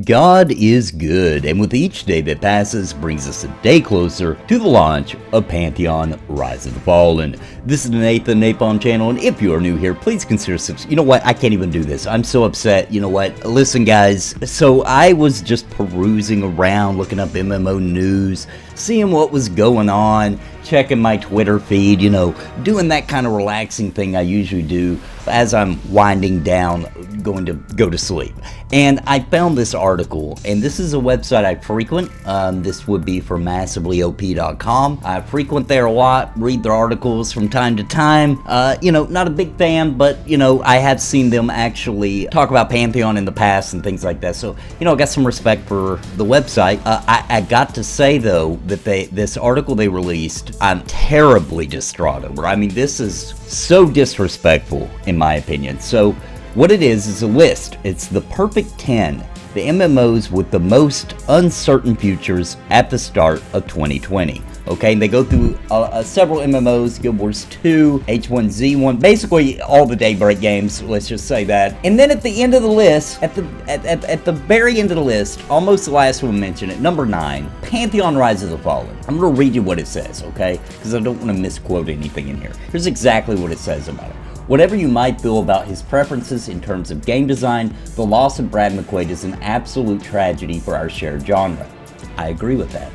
God is good, and with each day that passes brings us a day closer to the launch of Pantheon Rise of the Fallen. This is the Nathan Napalm channel, and if you are new here, please consider subscribing. You know what? I can't even do this. I'm so upset. You know what? Listen, guys. So I was just perusing around, looking up MMO news, seeing what was going on, checking my Twitter feed, you know, doing that kind of relaxing thing I usually do as I'm winding down, going to go to sleep. And I found this article, and this is a website I frequent. This would be for MassivelyOP.com. I frequent there a lot, read their articles from time to time. You know, not a big fan, but, you know, I have seen them actually talk about Pantheon in the past and things like that. So, you know, I got some respect for the website. I got to say, though, that this article they released, I'm terribly distraught over. I mean, this is so disrespectful, in my opinion. So, what it is a list. It's the perfect 10, the MMOs with the most uncertain futures at the start of 2020. Okay, and they go through several MMOs, Guild Wars 2, H1Z1, basically all the Daybreak games, let's just say that. And then at the end of the list, at the very end of the list, almost the last one mentioned, at number 9, Pantheon Rise of the Fallen. I'm going to read you what it says, okay? Because I don't want to misquote anything in here. Here's exactly what it says about it. Whatever you might feel about his preferences in terms of game design, the loss of Brad McQuaid is an absolute tragedy for our shared genre. I agree with that.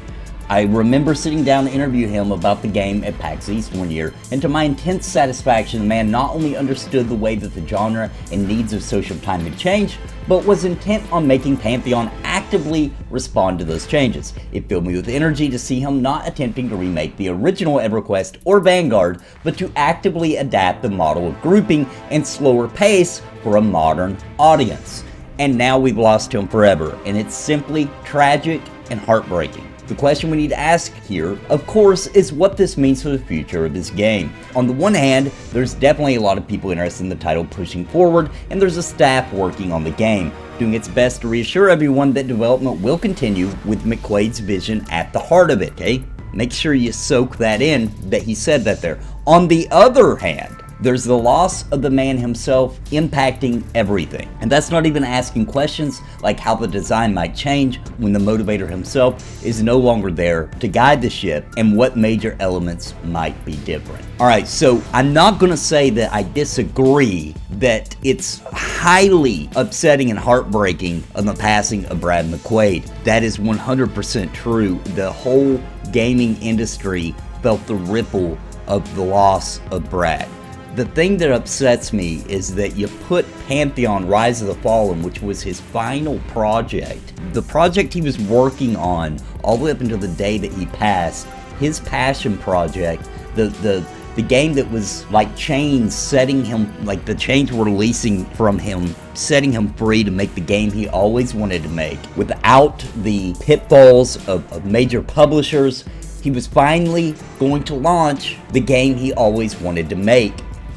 I remember sitting down to interview him about the game at PAX East one year, and to my intense satisfaction, the man not only understood the way that the genre and needs of social time had changed, but was intent on making Pantheon actively respond to those changes. It filled me with energy to see him not attempting to remake the original EverQuest or Vanguard, but to actively adapt the model of grouping and slower pace for a modern audience. And now we've lost him forever, and it's simply tragic and heartbreaking. The question we need to ask here, of course, is what this means for the future of this game. On the one hand, there's definitely a lot of people interested in the title pushing forward, and there's a staff working on the game, doing its best to reassure everyone that development will continue with McQuaid's vision at the heart of it, okay? Make sure you soak that in, that he said that there. On the other hand, there's the loss of the man himself impacting everything. And that's not even asking questions like how the design might change when the motivator himself is no longer there to guide the ship, and what major elements might be different. Alright, so I'm not gonna say that I disagree that it's highly upsetting and heartbreaking on the passing of Brad McQuaid. That is 100% true. The whole gaming industry felt the ripple of the loss of Brad. The thing that upsets me is that you put Pantheon Rise of the Fallen, which was his final project, the project he was working on all the way up until the day that he passed, his passion project, the game that was like chains setting him, like the chains were releasing from him, setting him free to make the game he always wanted to make. Without the pitfalls of major publishers, he was finally going to launch the game he always wanted to make.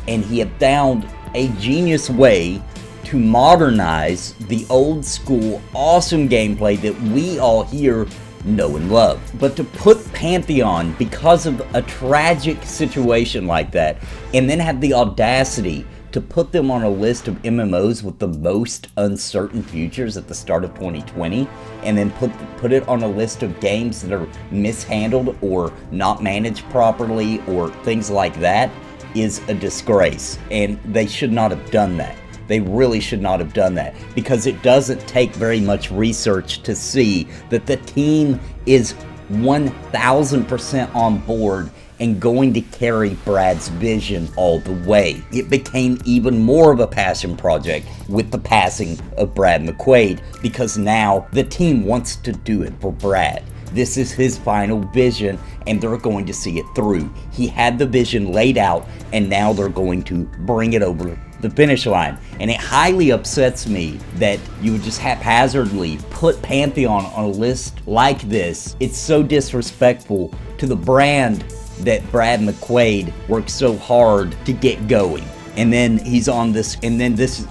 And he had found a genius way to modernize the old school awesome gameplay that we all here know and love. But to put Pantheon, because of a tragic situation like that, and then have the audacity to put them on a list of MMOs with the most uncertain futures at the start of 2020, and then put it on a list of games that are mishandled or not managed properly or things like that, is a disgrace, and they should not have done that. They really should not have done that, because it doesn't take very much research to see that the team is 1000% on board and going to carry Brad's vision all the way. It became even more of a passion project with the passing of Brad McQuaid, because now the team wants to do it for Brad. This is his final vision, and they're going to see it through. He had the vision laid out, and now they're going to bring it over the finish line. And it highly upsets me that you would just haphazardly put Pantheon on a list like this. It's so disrespectful to the brand that Brad McQuaid worked so hard to get going. And then he's on this, and then this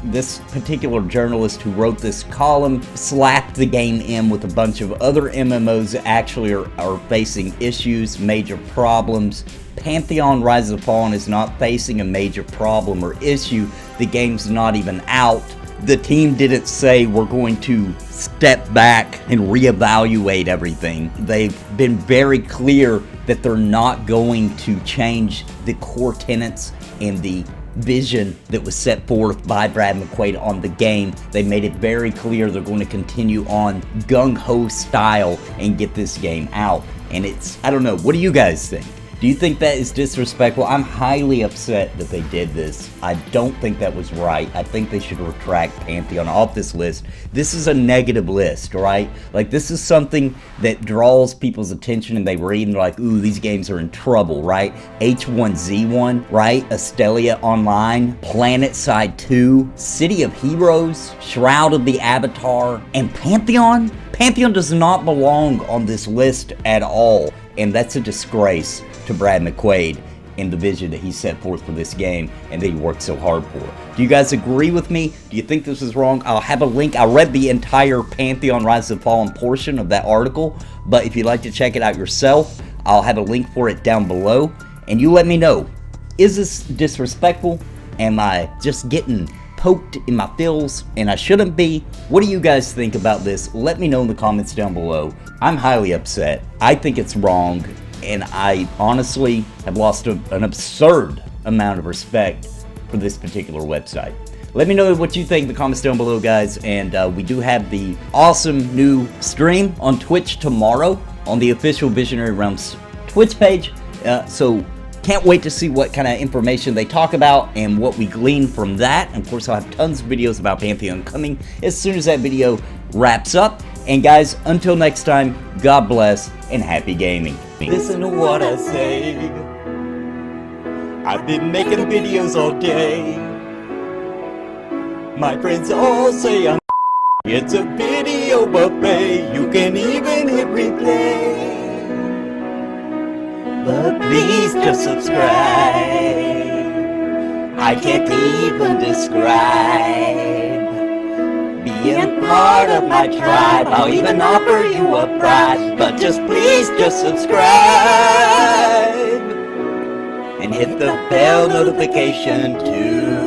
particular journalist who wrote this column slapped the game in with a bunch of other MMOs that actually are facing issues, major problems. Pantheon Rise of the Fallen is not facing a major problem or issue. The game's not even out. The team didn't say we're going to step back and reevaluate everything. They've been very clear that they're not going to change the core tenets and the vision that was set forth by Brad McQuaid on the game. They made it very clear they're going to continue on gung-ho style and get this game out. And it's, I don't know, what do you guys think? Do you think that is disrespectful? I'm highly upset that they did this. I don't think that was right. I think they should retract Pantheon off this list. This is a negative list, right? Like, this is something that draws people's attention and they read and they're like, ooh, these games are in trouble, right? H1Z1, right? Astelia Online, PlanetSide 2, City of Heroes, Shroud of the Avatar, and Pantheon? Pantheon does not belong on this list at all, and that's a disgrace to Brad McQuaid and the vision that he set forth for this game and that he worked so hard for. Do you guys agree with me? Do you think this is wrong? I'll have a link. I read the entire Pantheon Rise of the Fallen portion of that article, but if you'd like to check it out yourself, I'll have a link for it down below, and you let me know, is this disrespectful? Am I just getting poked in my feels and I shouldn't be? What do you guys think about this? Let me know in the comments down below. I'm highly upset. I think it's wrong, and I honestly have lost an absurd amount of respect for this particular website. Let me know what you think in the comments down below, guys, and we do have the awesome new stream on Twitch tomorrow on the official Visionary Realms Twitch page, so can't wait to see what kind of information they talk about and what we glean from that. And of course, I'll have tons of videos about Pantheon coming as soon as that video wraps up. And guys, until next time, God bless and happy gaming. Listen to what I say. I've been making videos all day. My friends all say I'm it's a video buffet. You can even hit replay. But please just subscribe. I can't even describe being part of my tribe. I'll even offer you a prize. But just please just subscribe and hit the bell notification too.